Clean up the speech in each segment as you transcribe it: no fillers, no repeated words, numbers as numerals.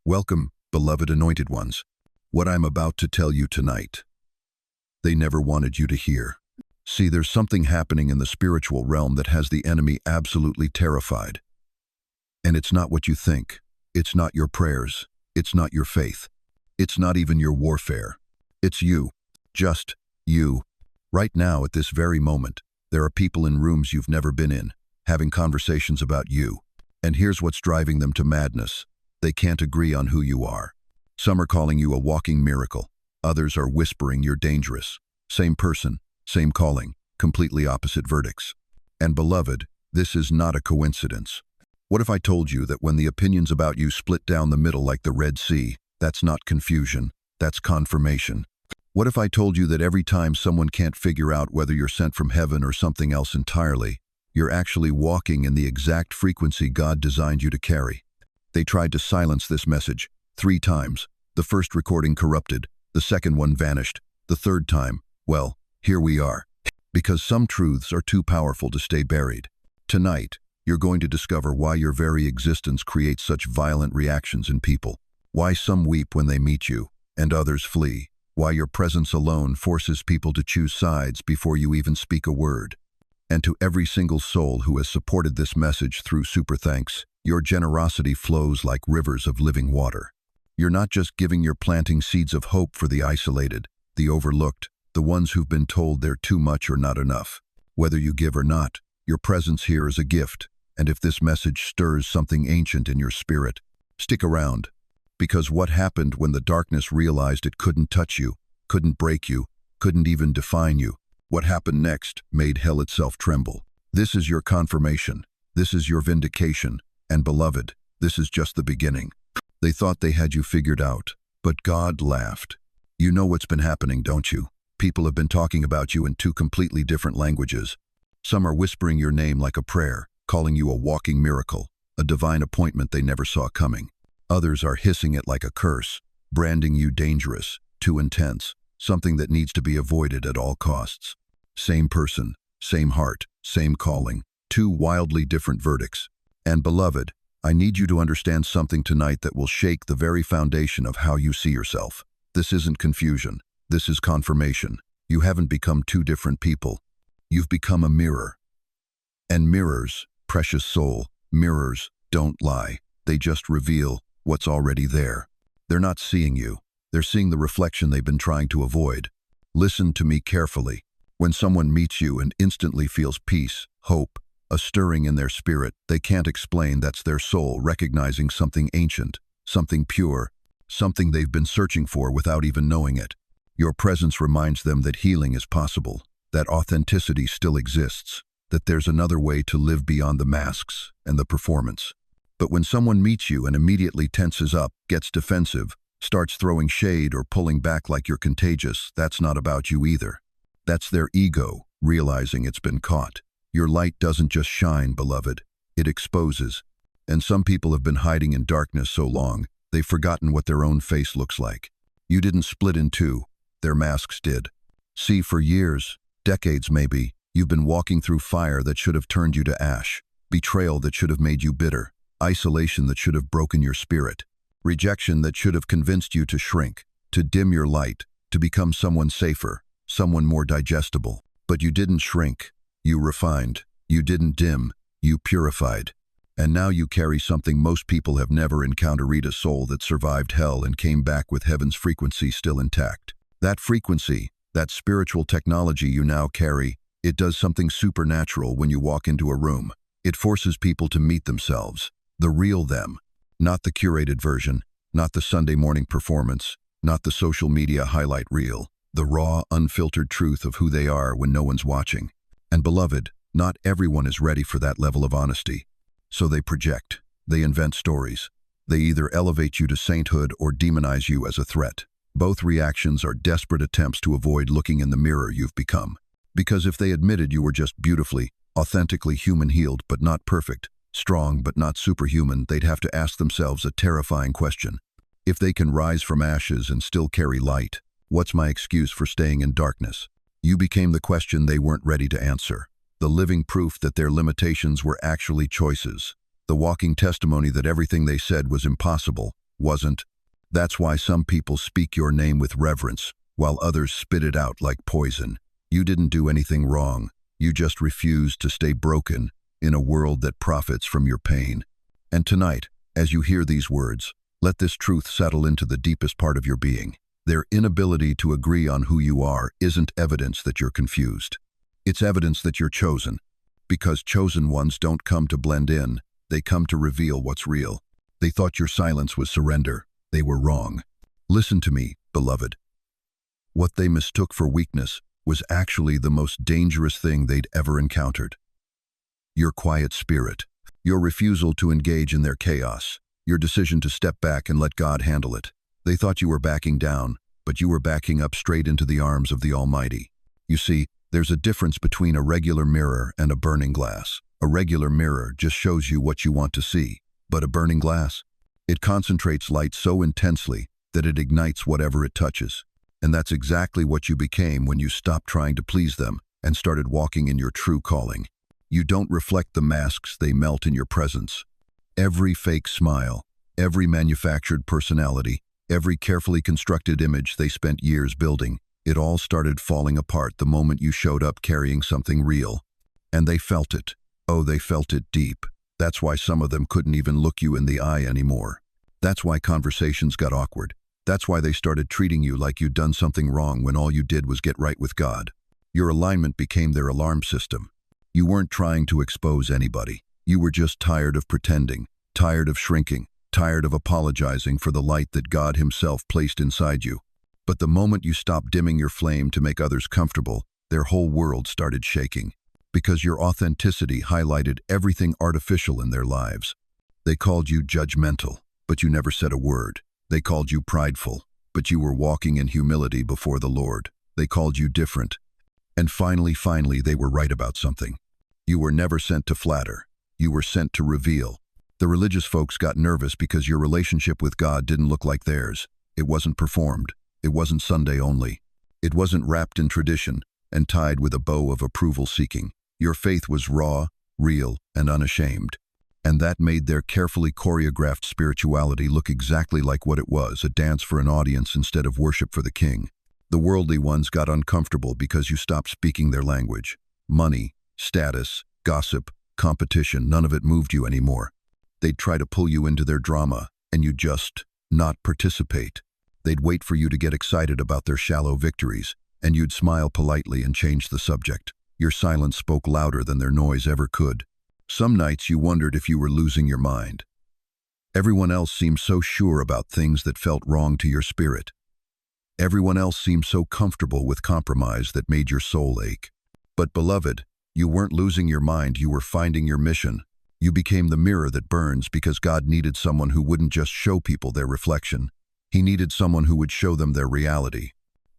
Welcome, beloved anointed ones. What I'm about to tell you tonight, they never wanted you to hear. See, there's something happening in the spiritual realm that has the enemy absolutely terrified. And it's not what you think. It's not your prayers. It's not your faith. It's not even your warfare. It's you. Just you. Right now, at this very moment, there are people in rooms you've never been in, having conversations about you. And here's what's driving them to madness. They can't agree on who you are. Some are calling you a walking miracle. Others are whispering you're dangerous. Same person, same calling, completely opposite verdicts. And beloved, this is not a coincidence. What if I told you that when the opinions about you split down the middle like the Red Sea, that's not confusion, that's confirmation? What if I told you that every time someone can't figure out whether you're sent from heaven or something else entirely, you're actually walking in the exact frequency God designed you to carry? They tried to silence this message 3 times. The first recording corrupted, the second one vanished, the third time, well, here we are. Because some truths are too powerful to stay buried. Tonight, you're going to discover why your very existence creates such violent reactions in people, why some weep when they meet you, and others flee, why your presence alone forces people to choose sides before you even speak a word. And to every single soul who has supported this message through super thanks, your generosity flows like rivers of living water. You're not just giving, you're planting seeds of hope for the isolated, the overlooked, the ones who've been told they're too much or not enough. Whether you give or not, your presence here is a gift, and if this message stirs something ancient in your spirit, stick around. Because what happened when the darkness realized it couldn't touch you, couldn't break you, couldn't even define you, what happened next made hell itself tremble. This is your confirmation. This is your vindication. And beloved, this is just the beginning. They thought they had you figured out, but God laughed. You know what's been happening, don't you? People have been talking about you in 2 completely different languages. Some are whispering your name like a prayer, calling you a walking miracle, a divine appointment they never saw coming. Others are hissing it like a curse, branding you dangerous, too intense, something that needs to be avoided at all costs. Same person, same heart, same calling, 2 wildly different verdicts. And beloved, I need you to understand something tonight that will shake the very foundation of how you see yourself. This isn't confusion. This is confirmation. You haven't become 2 different people. You've become a mirror. And mirrors, precious soul, mirrors don't lie. They just reveal what's already there. They're not seeing you. They're seeing the reflection they've been trying to avoid. Listen to me carefully. When someone meets you and instantly feels peace, hope, a stirring in their spirit they can't explain, that's their soul recognizing something ancient, something pure, something they've been searching for without even knowing it. Your presence reminds them that healing is possible, that authenticity still exists, that there's another way to live beyond the masks and the performance. But when someone meets you and immediately tenses up, gets defensive, starts throwing shade or pulling back like you're contagious, that's not about you either. That's their ego realizing it's been caught. Your light doesn't just shine, beloved, it exposes. And some people have been hiding in darkness so long, they've forgotten what their own face looks like. You didn't split in 2, their masks did. See, for years, decades maybe, you've been walking through fire that should have turned you to ash, betrayal that should have made you bitter, isolation that should have broken your spirit, rejection that should have convinced you to shrink, to dim your light, to become someone safer, someone more digestible. But you didn't shrink. You refined, you didn't dim, you purified. And now you carry something most people have never encountered, a soul that survived hell and came back with heaven's frequency still intact. That frequency, that spiritual technology you now carry, it does something supernatural when you walk into a room. It forces people to meet themselves, the real them, not the curated version, not the Sunday morning performance, not the social media highlight reel, the raw, unfiltered truth of who they are when no one's watching. And beloved, not everyone is ready for that level of honesty. So they project, they invent stories. They either elevate you to sainthood or demonize you as a threat. Both reactions are desperate attempts to avoid looking in the mirror you've become. Because if they admitted you were just beautifully, authentically human-healed but not perfect, strong but not superhuman, they'd have to ask themselves a terrifying question. If they can rise from ashes and still carry light, what's my excuse for staying in darkness? You became the question they weren't ready to answer, the living proof that their limitations were actually choices, the walking testimony that everything they said was impossible wasn't. That's why some people speak your name with reverence, while others spit it out like poison. You didn't do anything wrong. You just refused to stay broken in a world that profits from your pain. And tonight, as you hear these words, let this truth settle into the deepest part of your being. Their inability to agree on who you are isn't evidence that you're confused. It's evidence that you're chosen. Because chosen ones don't come to blend in, they come to reveal what's real. They thought your silence was surrender. They were wrong. Listen to me, beloved. What they mistook for weakness was actually the most dangerous thing they'd ever encountered. Your quiet spirit, your refusal to engage in their chaos, your decision to step back and let God handle it. They thought you were backing down, but you were backing up straight into the arms of the Almighty. You see, there's a difference between a regular mirror and a burning glass. A regular mirror just shows you what you want to see, but a burning glass? It concentrates light so intensely that it ignites whatever it touches. And that's exactly what you became when you stopped trying to please them and started walking in your true calling. You don't reflect the masks they melt in your presence. Every fake smile, every manufactured personality, every carefully constructed image they spent years building, it all started falling apart the moment you showed up carrying something real. And they felt it. Oh, they felt it deep. That's why some of them couldn't even look you in the eye anymore. That's why conversations got awkward. That's why they started treating you like you'd done something wrong when all you did was get right with God. Your alignment became their alarm system. You weren't trying to expose anybody. You were just tired of pretending, tired of shrinking, tired of apologizing for the light that God Himself placed inside you. But the moment you stopped dimming your flame to make others comfortable, their whole world started shaking. Because your authenticity highlighted everything artificial in their lives. They called you judgmental, but you never said a word. They called you prideful, but you were walking in humility before the Lord. They called you different. And finally, they were right about something. You were never sent to flatter. You were sent to reveal. The religious folks got nervous because your relationship with God didn't look like theirs. It wasn't performed. It wasn't Sunday only. It wasn't wrapped in tradition and tied with a bow of approval seeking. Your faith was raw, real, and unashamed. And that made their carefully choreographed spirituality look exactly like what it was, a dance for an audience instead of worship for the King. The worldly ones got uncomfortable because you stopped speaking their language. Money, status, gossip, competition, none of it moved you anymore. They'd try to pull you into their drama, and you'd just not participate. They'd wait for you to get excited about their shallow victories, and you'd smile politely and change the subject. Your silence spoke louder than their noise ever could. Some nights you wondered if you were losing your mind. Everyone else seemed so sure about things that felt wrong to your spirit. Everyone else seemed so comfortable with compromise that made your soul ache. But beloved, you weren't losing your mind, you were finding your mission. You became the mirror that burns because God needed someone who wouldn't just show people their reflection. He needed someone who would show them their reality.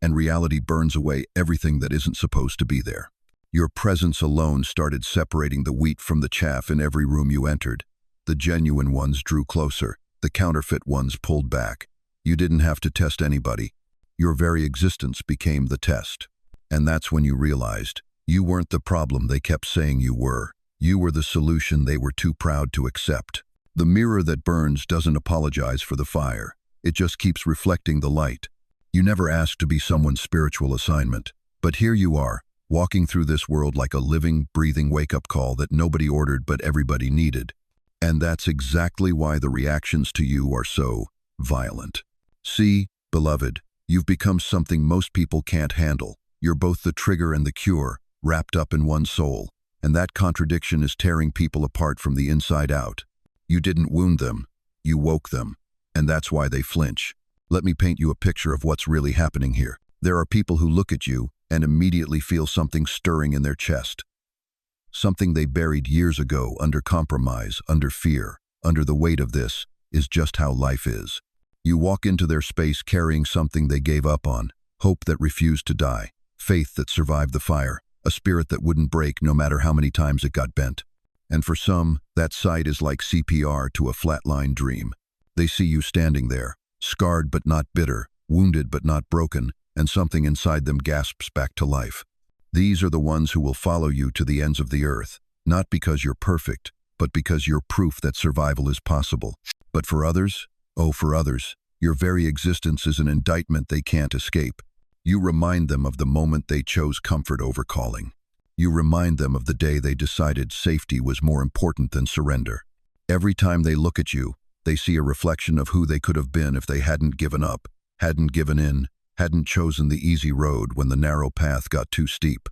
And reality burns away everything that isn't supposed to be there. Your presence alone started separating the wheat from the chaff in every room you entered. The genuine ones drew closer. The counterfeit ones pulled back. You didn't have to test anybody. Your very existence became the test. And that's when you realized you weren't the problem they kept saying you were. You were the solution they were too proud to accept. The mirror that burns doesn't apologize for the fire. It just keeps reflecting the light. You never asked to be someone's spiritual assignment. But here you are, walking through this world like a living, breathing wake-up call that nobody ordered but everybody needed. And that's exactly why the reactions to you are so violent. See, beloved, you've become something most people can't handle. You're both the trigger and the cure, wrapped up in one soul. And that contradiction is tearing people apart from the inside out. You didn't wound them, you woke them. And that's why they flinch. Let me paint you a picture of what's really happening here. There are people who look at you and immediately feel something stirring in their chest. Something they buried years ago under compromise, under fear, under the weight of this is just how life is. You walk into their space carrying something they gave up on, hope that refused to die, faith that survived the fire, a spirit that wouldn't break no matter how many times it got bent. And for some, that sight is like CPR to a flatline dream. They see you standing there, scarred but not bitter, wounded but not broken, and something inside them gasps back to life. These are the ones who will follow you to the ends of the earth, not because you're perfect, but because you're proof that survival is possible. But for others, Oh, for others, your very existence is an indictment they can't escape. You remind them of the moment they chose comfort over calling. You remind them of the day they decided safety was more important than surrender. Every time they look at you, they see a reflection of who they could have been if they hadn't given up, hadn't given in, hadn't chosen the easy road when the narrow path got too steep.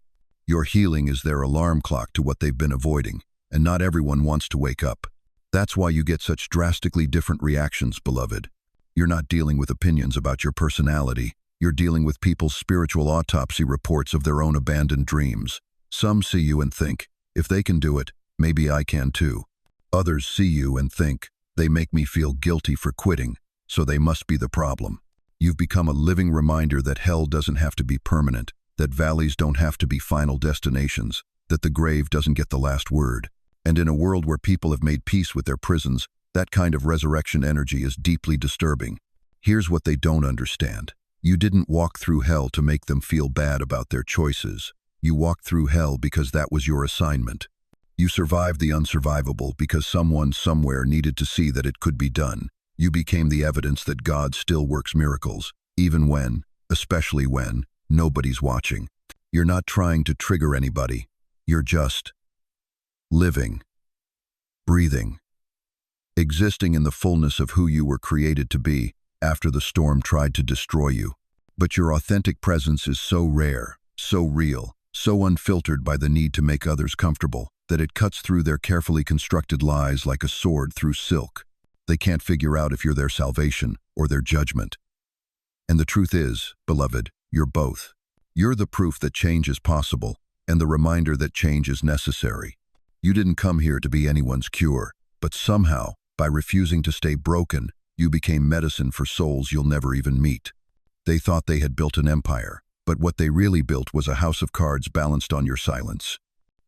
Your healing is their alarm clock to what they've been avoiding, and not everyone wants to wake up. That's why you get such drastically different reactions, beloved. You're not dealing with opinions about your personality. You're dealing with people's spiritual autopsy reports of their own abandoned dreams. Some see you and think, if they can do it, maybe I can too. Others see you and think, they make me feel guilty for quitting, so they must be the problem. You've become a living reminder that hell doesn't have to be permanent, that valleys don't have to be final destinations, that the grave doesn't get the last word. And in a world where people have made peace with their prisons, that kind of resurrection energy is deeply disturbing. Here's what they don't understand. You didn't walk through hell to make them feel bad about their choices. You walked through hell because that was your assignment. You survived the unsurvivable because someone somewhere needed to see that it could be done. You became the evidence that God still works miracles, even when, especially when, nobody's watching. You're not trying to trigger anybody. You're just living, breathing, existing in the fullness of who you were created to be after the storm tried to destroy you. But your authentic presence is so rare, so real, so unfiltered by the need to make others comfortable, that it cuts through their carefully constructed lies like a sword through silk. They can't figure out if you're their salvation or their judgment. And the truth is, beloved, you're both. You're the proof that change is possible, and the reminder that change is necessary. You didn't come here to be anyone's cure, but somehow, by refusing to stay broken, you became medicine for souls you'll never even meet. They thought they had built an empire, but what they really built was a house of cards balanced on your silence.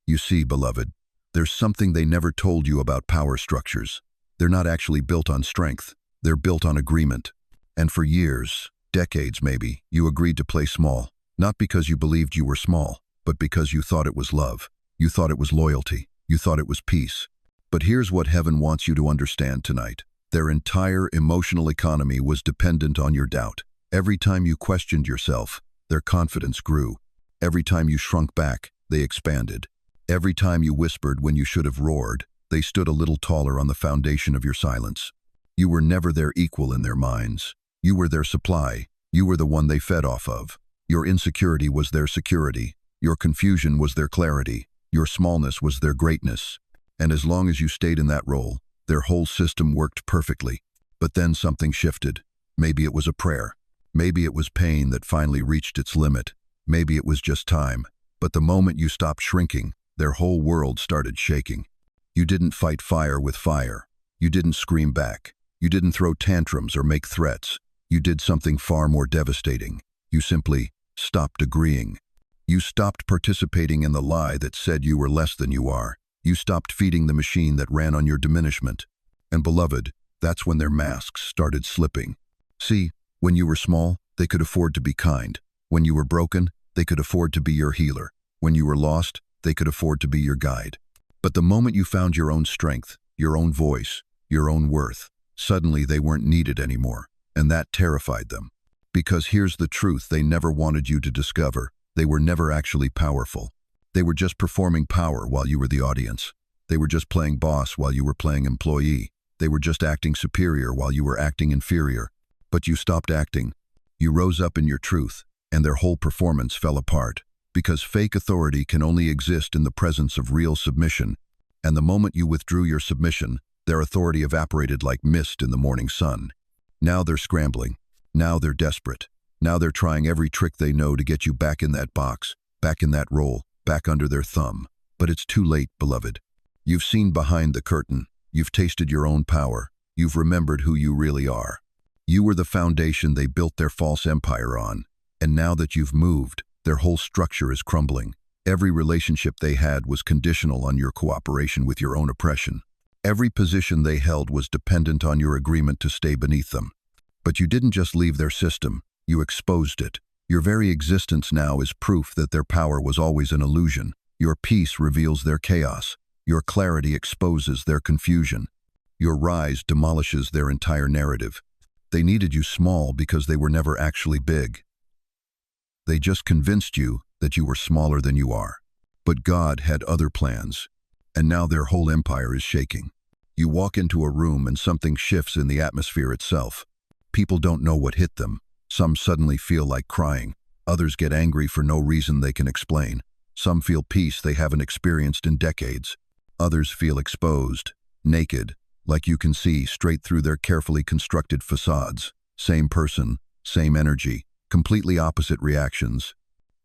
You see, beloved, there's something they never told you about power structures. They're not actually built on strength. They're built on agreement. And for years, decades maybe, you agreed to play small, not because you believed you were small, but because you thought it was love. You thought it was loyalty. You thought it was peace. But here's what heaven wants you to understand tonight. Their entire emotional economy was dependent on your doubt. Every time you questioned yourself, their confidence grew. Every time you shrunk back, they expanded. Every time you whispered when you should have roared, they stood a little taller on the foundation of your silence. You were never their equal in their minds. You were their supply. You were the one they fed off of. Your insecurity was their security. Your confusion was their clarity. Your smallness was their greatness. And as long as you stayed in that role, their whole system worked perfectly. But then something shifted. Maybe it was a prayer. Maybe it was pain that finally reached its limit. Maybe it was just time. But the moment you stopped shrinking, their whole world started shaking. You didn't fight fire with fire. You didn't scream back. You didn't throw tantrums or make threats. You did something far more devastating. You simply stopped agreeing. You stopped participating in the lie that said you were less than you are. You stopped feeding the machine that ran on your diminishment. And beloved, that's when their masks started slipping. See, when you were small, they could afford to be kind. When you were broken, they could afford to be your healer. When you were lost, they could afford to be your guide. But the moment you found your own strength, your own voice, your own worth, suddenly they weren't needed anymore, and that terrified them. Because here's the truth they never wanted you to discover. They were never actually powerful. They were just performing power while you were the audience. They were just playing boss while you were playing employee. They were just acting superior while you were acting inferior. But you stopped acting. You rose up in your truth, and their whole performance fell apart. Because fake authority can only exist in the presence of real submission, and the moment you withdrew your submission, their authority evaporated like mist in the morning sun. Now they're scrambling. Now they're desperate. Now they're trying every trick they know to get you back in that box, back in that role, back under their thumb. But it's too late, beloved. You've seen behind the curtain. You've tasted your own power. You've remembered who you really are. You were the foundation they built their false empire on. And now that you've moved, their whole structure is crumbling. Every relationship they had was conditional on your cooperation with your own oppression. Every position they held was dependent on your agreement to stay beneath them. But you didn't just leave their system, you exposed it. Your very existence now is proof that their power was always an illusion. Your peace reveals their chaos. Your clarity exposes their confusion. Your rise demolishes their entire narrative. They needed you small because they were never actually big. They just convinced you that you were smaller than you are. But God had other plans, and now their whole empire is shaking. You walk into a room and something shifts in the atmosphere itself. People don't know what hit them. Some suddenly feel like crying. Others get angry for no reason they can explain. Some feel peace they haven't experienced in decades. Others feel exposed, naked, like you can see straight through their carefully constructed facades. Same person, same energy, completely opposite reactions.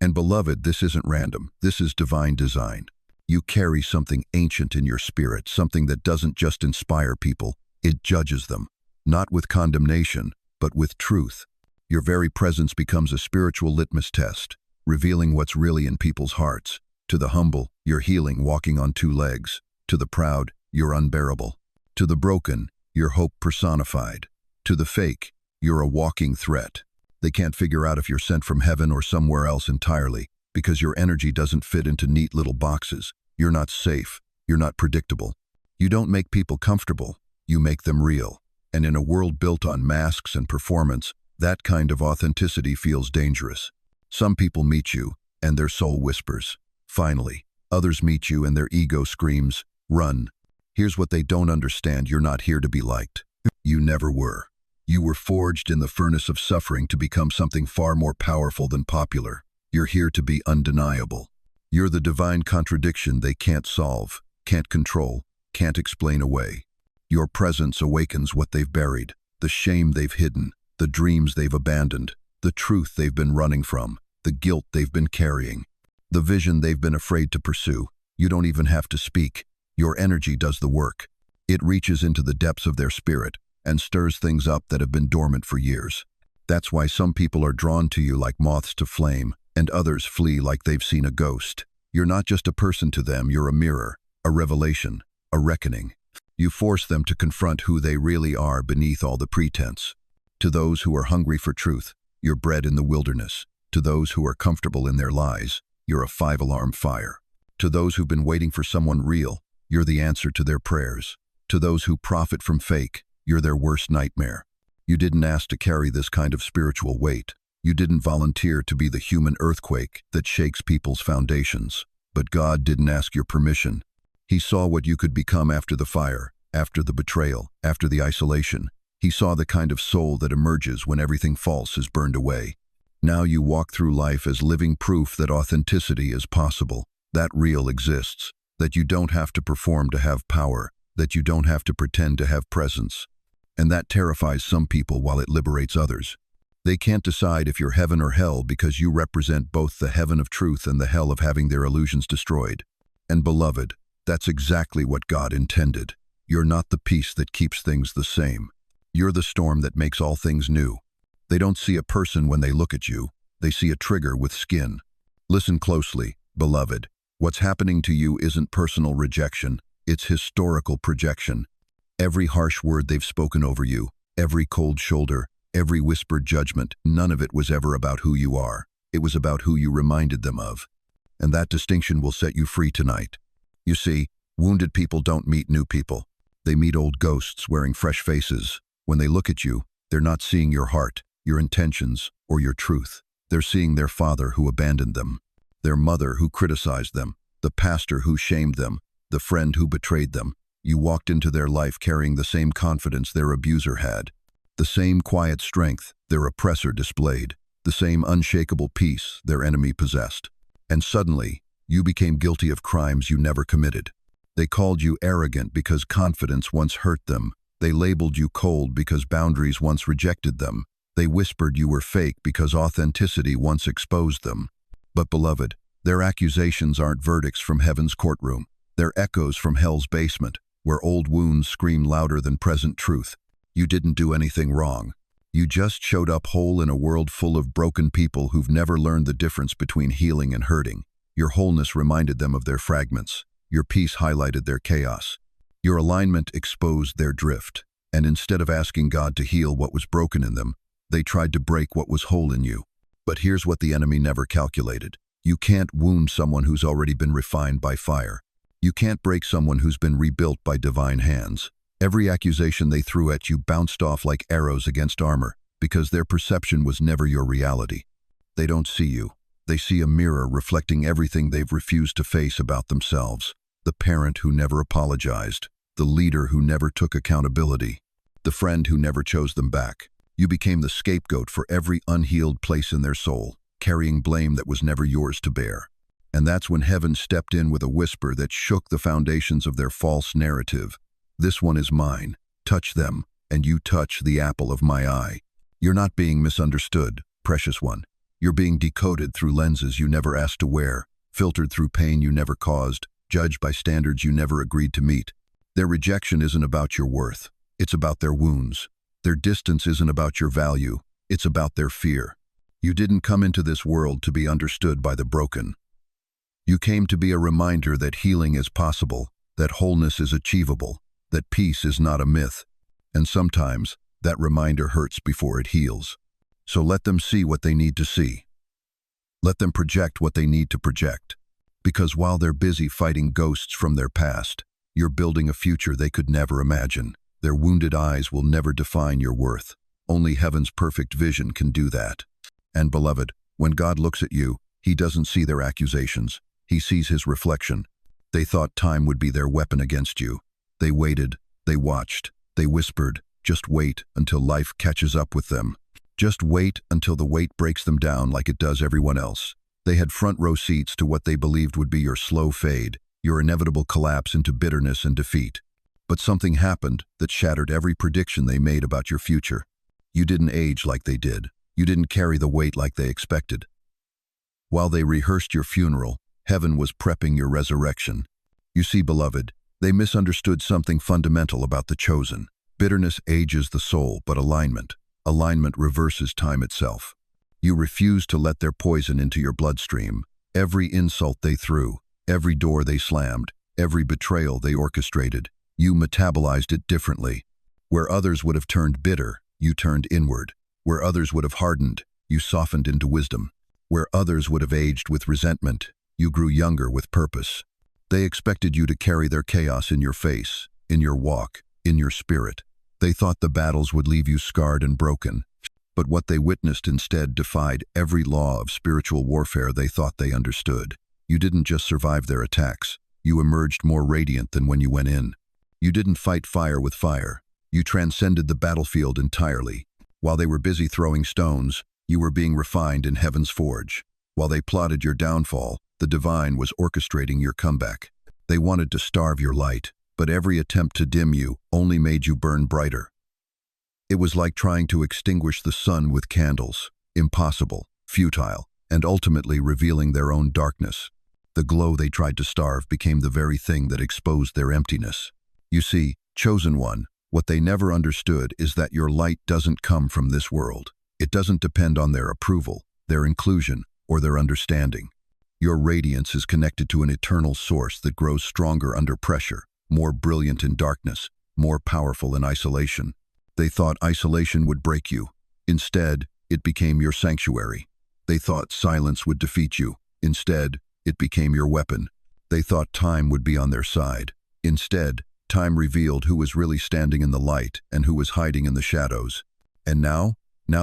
And beloved, this isn't random. This is divine design. You carry something ancient in your spirit, something that doesn't just inspire people, it judges them. Not with condemnation, but with truth. Your very presence becomes a spiritual litmus test, revealing what's really in people's hearts. To the humble, you're healing, walking on two legs. To the proud, you're unbearable. To the broken, you're hope personified. To the fake, you're a walking threat. They can't figure out if you're sent from heaven or somewhere else entirely, because your energy doesn't fit into neat little boxes. You're not safe. You're not predictable. You don't make people comfortable. You make them real. And in a world built on masks and performance, that kind of authenticity feels dangerous. Some people meet you, and their soul whispers, "Finally." Others meet you and their ego screams, "Run." Here's what they don't understand: you're not here to be liked. You never were. You were forged in the furnace of suffering to become something far more powerful than popular. You're here to be undeniable. You're the divine contradiction they can't solve, can't control, can't explain away. Your presence awakens what they've buried, the shame they've hidden, the dreams they've abandoned, the truth they've been running from, the guilt they've been carrying, the vision they've been afraid to pursue. You don't even have to speak. Your energy does the work. It reaches into the depths of their spirit and stirs things up that have been dormant for years. That's why some people are drawn to you like moths to flame, and others flee like they've seen a ghost. You're not just a person to them, you're a mirror, a revelation, a reckoning. You force them to confront who they really are beneath all the pretense. To those who are hungry for truth, you're bred in the wilderness. To those who are comfortable in their lies, you're a 5-alarm fire. To those who've been waiting for someone real, you're the answer to their prayers. To those who profit from fake, you're their worst nightmare. You didn't ask to carry this kind of spiritual weight. You didn't volunteer to be the human earthquake that shakes people's foundations. But God didn't ask your permission. He saw what you could become after the fire, after the betrayal, after the isolation. He saw the kind of soul that emerges when everything false is burned away. Now you walk through life as living proof that authenticity is possible, that real exists, that you don't have to perform to have power, that you don't have to pretend to have presence. And that terrifies some people while it liberates others. They can't decide if you're heaven or hell because you represent both the heaven of truth and the hell of having their illusions destroyed. And beloved, that's exactly what God intended. You're not the peace that keeps things the same. You're the storm that makes all things new. They don't see a person when they look at you. They see a trigger with skin. Listen closely, beloved. What's happening to you isn't personal rejection. It's historical projection. Every harsh word they've spoken over you, every cold shoulder, every whispered judgment, none of it was ever about who you are. It was about who you reminded them of. And that distinction will set you free tonight. You see, wounded people don't meet new people. They meet old ghosts wearing fresh faces. When they look at you, they're not seeing your heart, your intentions, or your truth. They're seeing their father who abandoned them, their mother who criticized them, the pastor who shamed them, the friend who betrayed them. You walked into their life carrying the same confidence their abuser had, the same quiet strength their oppressor displayed, the same unshakable peace their enemy possessed. And suddenly, you became guilty of crimes you never committed. They called you arrogant because confidence once hurt them. They labeled you cold because boundaries once rejected them. They whispered you were fake because authenticity once exposed them. But beloved, their accusations aren't verdicts from heaven's courtroom. They're echoes from hell's basement, where old wounds scream louder than present truth. You didn't do anything wrong. You just showed up whole in a world full of broken people who've never learned the difference between healing and hurting. Your wholeness reminded them of their fragments. Your peace highlighted their chaos. Your alignment exposed their drift. And instead of asking God to heal what was broken in them, they tried to break what was whole in you. But here's what the enemy never calculated. You can't wound someone who's already been refined by fire. You can't break someone who's been rebuilt by divine hands. Every accusation they threw at you bounced off like arrows against armor, because their perception was never your reality. They don't see you. They see a mirror reflecting everything they've refused to face about themselves. The parent who never apologized, the leader who never took accountability, the friend who never chose them back. You became the scapegoat for every unhealed place in their soul, carrying blame that was never yours to bear. And that's when heaven stepped in with a whisper that shook the foundations of their false narrative. This one is mine. Touch them, and you touch the apple of my eye. You're not being misunderstood, precious one. You're being decoded through lenses you never asked to wear, filtered through pain you never caused, judged by standards you never agreed to meet. Their rejection isn't about your worth. It's about their wounds. Their distance isn't about your value. It's about their fear. You didn't come into this world to be understood by the broken. You came to be a reminder that healing is possible, that wholeness is achievable, that peace is not a myth. And sometimes, that reminder hurts before it heals. So let them see what they need to see. Let them project what they need to project. Because while they're busy fighting ghosts from their past, you're building a future they could never imagine. Their wounded eyes will never define your worth. Only heaven's perfect vision can do that. And beloved, when God looks at you, he doesn't see their accusations. He sees his reflection. They thought time would be their weapon against you. They waited, they watched, they whispered, just wait until life catches up with them. Just wait until the weight breaks them down like it does everyone else. They had front row seats to what they believed would be your slow fade, your inevitable collapse into bitterness and defeat. But something happened that shattered every prediction they made about your future. You didn't age like they did. You didn't carry the weight like they expected. While they rehearsed your funeral, heaven was prepping your resurrection. You see, beloved, they misunderstood something fundamental about the chosen. Bitterness ages the soul, but alignment reverses time itself. You refused to let their poison into your bloodstream. Every insult they threw, every door they slammed, every betrayal they orchestrated, you metabolized it differently. Where others would have turned bitter, you turned inward. Where others would have hardened, you softened into wisdom. Where others would have aged with resentment, you grew younger with purpose. They expected you to carry their chaos in your face, in your walk, in your spirit. They thought the battles would leave you scarred and broken. But what they witnessed instead defied every law of spiritual warfare they thought they understood. You didn't just survive their attacks. You emerged more radiant than when you went in. You didn't fight fire with fire. You transcended the battlefield entirely. While they were busy throwing stones, you were being refined in heaven's forge. While they plotted your downfall, the divine was orchestrating your comeback. They wanted to starve your light, but every attempt to dim you only made you burn brighter. It was like trying to extinguish the sun with candles, impossible, futile, and ultimately revealing their own darkness. The glow they tried to starve became the very thing that exposed their emptiness. You see, chosen one, what they never understood is that your light doesn't come from this world. It doesn't depend on their approval, their inclusion, or their understanding. Your radiance is connected to an eternal source that grows stronger under pressure, more brilliant in darkness, more powerful in isolation. They thought isolation would break you. Instead, it became your sanctuary. They thought silence would defeat you. Instead, it became your weapon. They thought time would be on their side. Instead, time revealed who was really standing in the light and who was hiding in the shadows. And now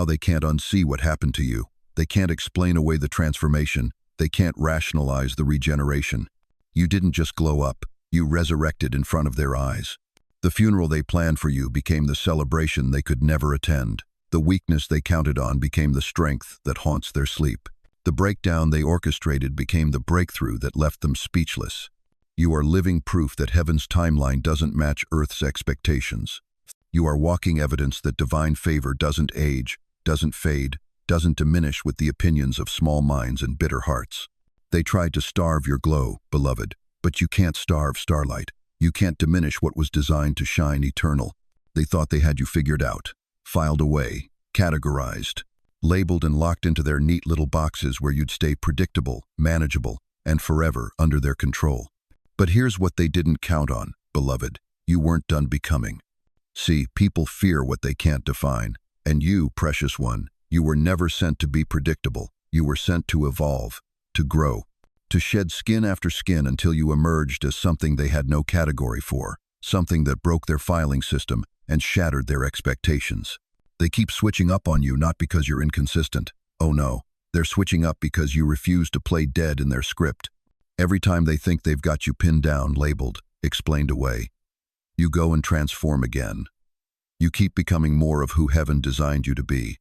they can't unsee what happened to you. They can't explain away the transformation. They can't rationalize the regeneration. You didn't just glow up. You resurrected in front of their eyes. The funeral they planned for you became the celebration they could never attend. The weakness they counted on became the strength that haunts their sleep. The breakdown they orchestrated became the breakthrough that left them speechless. You are living proof that heaven's timeline doesn't match Earth's expectations. You are walking evidence that divine favor doesn't age, doesn't fade, doesn't diminish with the opinions of small minds and bitter hearts. They tried to starve your glow, beloved, but you can't starve starlight. You can't diminish what was designed to shine eternal. They thought they had you figured out, filed away, categorized, labeled and locked into their neat little boxes where you'd stay predictable, manageable, and forever under their control. But here's what they didn't count on, beloved. You weren't done becoming. See, people fear what they can't define. And you, precious one, you were never sent to be predictable. You were sent to evolve, to grow, to shed skin after skin until you emerged as something they had no category for, something that broke their filing system and shattered their expectations. They keep switching up on you not because you're inconsistent. Oh no, they're switching up because you refuse to play dead in their script. Every time they think they've got you pinned down, labeled, explained away, you go and transform again. You keep becoming more of who heaven designed you to be,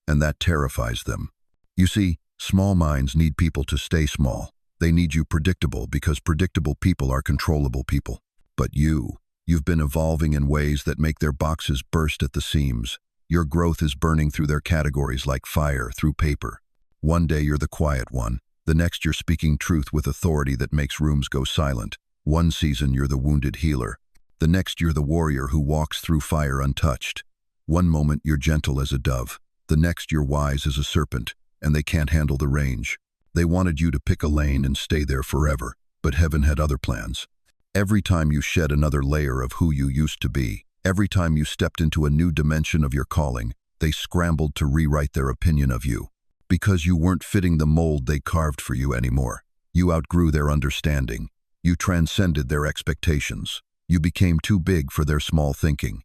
and that terrifies them. You see, small minds need people to stay small. They need you predictable because predictable people are controllable people. But you've been evolving in ways that make their boxes burst at the seams. Your growth is burning through their categories like fire through paper. One day you're the quiet one. The next you're speaking truth with authority that makes rooms go silent. One season you're the wounded healer. The next you're the warrior who walks through fire untouched. One moment you're gentle as a dove. The next you're wise as a serpent, and they can't handle the range. They wanted you to pick a lane and stay there forever, but heaven had other plans. Every time you shed another layer of who you used to be, every time you stepped into a new dimension of your calling, they scrambled to rewrite their opinion of you. Because you weren't fitting the mold they carved for you anymore. You outgrew their understanding. You transcended their expectations. You became too big for their small thinking.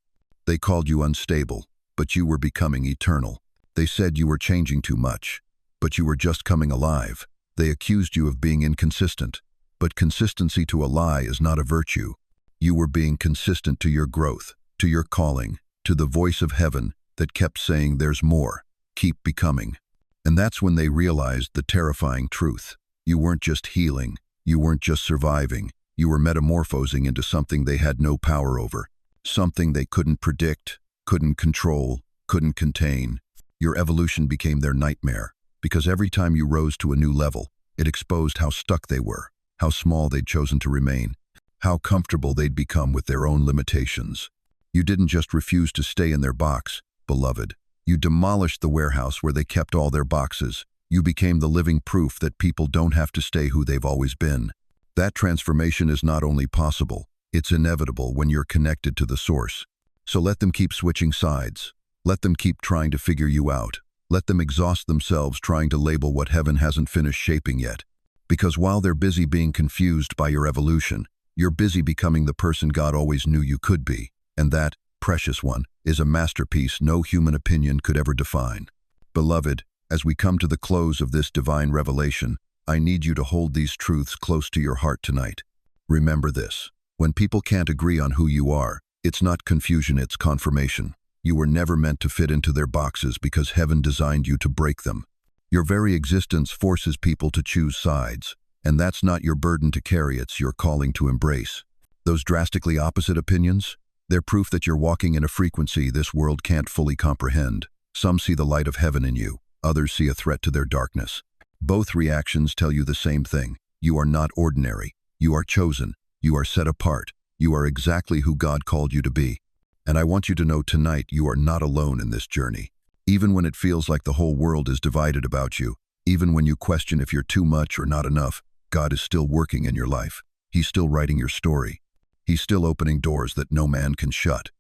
They called you unstable, but you were becoming eternal. They said you were changing too much, but you were just coming alive. They accused you of being inconsistent, but consistency to a lie is not a virtue. You were being consistent to your growth, to your calling, to the voice of heaven that kept saying there's more, keep becoming. And that's when they realized the terrifying truth. You weren't just healing, you weren't just surviving, you were metamorphosing into something they had no power over, something they couldn't predict, couldn't control, couldn't contain. Your evolution became their nightmare, because every time you rose to a new level, it exposed how stuck they were, how small they'd chosen to remain, how comfortable they'd become with their own limitations. You didn't just refuse to stay in their box, beloved. You demolished the warehouse where they kept all their boxes. You became the living proof that people don't have to stay who they've always been. That transformation is not only possible, it's inevitable when you're connected to the source. So let them keep switching sides. Let them keep trying to figure you out. Let them exhaust themselves trying to label what heaven hasn't finished shaping yet. Because while they're busy being confused by your evolution, you're busy becoming the person God always knew you could be. And that, precious one, is a masterpiece no human opinion could ever define. Beloved, as we come to the close of this divine revelation, I need you to hold these truths close to your heart tonight. Remember this: when people can't agree on who you are, it's not confusion, it's confirmation. You were never meant to fit into their boxes because heaven designed you to break them. Your very existence forces people to choose sides, and that's not your burden to carry, it's your calling to embrace. Those drastically opposite opinions? They're proof that you're walking in a frequency this world can't fully comprehend. Some see the light of heaven in you, others see a threat to their darkness. Both reactions tell you the same thing. You are not ordinary. You are chosen. You are set apart. You are exactly who God called you to be. And I want you to know tonight you are not alone in this journey. Even when it feels like the whole world is divided about you, even when you question if you're too much or not enough, God is still working in your life. He's still writing your story. He's still opening doors that no man can shut.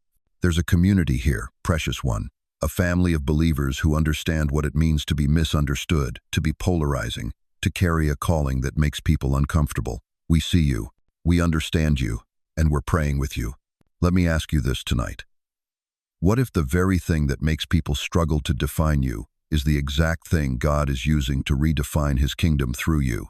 There's a community here, precious one, a family of believers who understand what it means to be misunderstood, to be polarizing, to carry a calling that makes people uncomfortable. We see you, we understand you, and we're praying with you. Let me ask you this tonight. What if the very thing that makes people struggle to define you is the exact thing God is using to redefine His kingdom through you?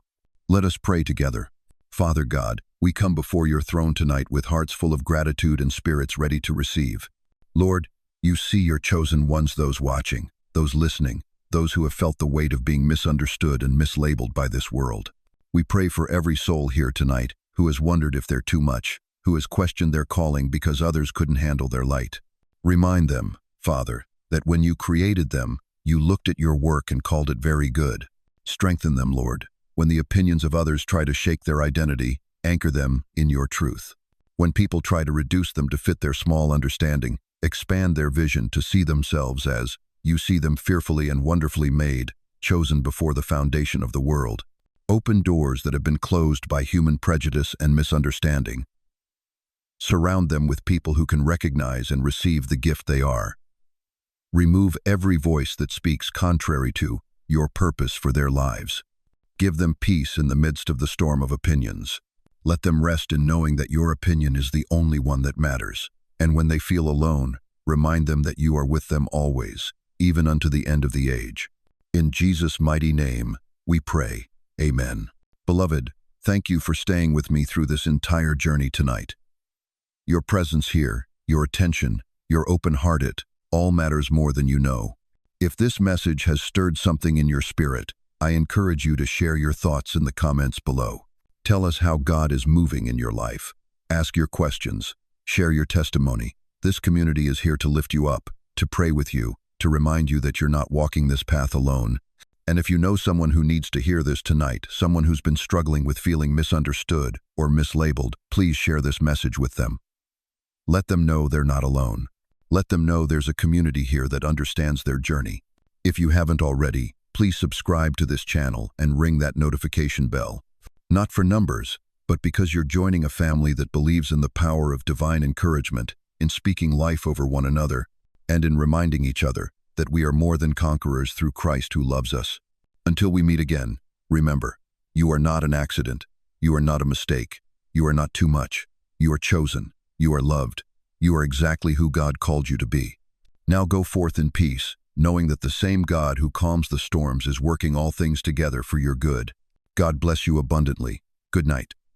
Let us pray together. Father God, we come before your throne tonight with hearts full of gratitude and spirits ready to receive. Lord, you see your chosen ones, those watching, those listening, those who have felt the weight of being misunderstood and mislabeled by this world. We pray for every soul here tonight who has wondered if they're too much, who has questioned their calling because others couldn't handle their light. Remind them, Father, that when you created them, you looked at your work and called it very good. Strengthen them, Lord. When the opinions of others try to shake their identity, anchor them in your truth. When people try to reduce them to fit their small understanding, expand their vision to see themselves as you see them, fearfully and wonderfully made, chosen before the foundation of the world. Open doors that have been closed by human prejudice and misunderstanding. Surround them with people who can recognize and receive the gift they are. Remove every voice that speaks contrary to your purpose for their lives. Give them peace in the midst of the storm of opinions. Let them rest in knowing that your opinion is the only one that matters. And when they feel alone, remind them that you are with them always, even unto the end of the age. In Jesus' mighty name, we pray. Amen. Beloved, thank you for staying with me through this entire journey tonight. Your presence here, your attention, your open-hearted, all matters more than you know. If this message has stirred something in your spirit, I encourage you to share your thoughts in the comments below. Tell us how God is moving in your life. Ask your questions. Share your testimony. This community is here to lift you up, to pray with you, to remind you that you're not walking this path alone. And if you know someone who needs to hear this tonight, someone who's been struggling with feeling misunderstood or mislabeled, please share this message with them. Let them know they're not alone. Let them know there's a community here that understands their journey. If you haven't already, please subscribe to this channel and ring that notification bell. Not for numbers, but because you're joining a family that believes in the power of divine encouragement, in speaking life over one another, and in reminding each other that we are more than conquerors through Christ who loves us. Until we meet again, remember, you are not an accident. You are not a mistake. You are not too much. You are chosen. You are loved. You are exactly who God called you to be. Now go forth in peace, knowing that the same God who calms the storms is working all things together for your good. God bless you abundantly. Good night.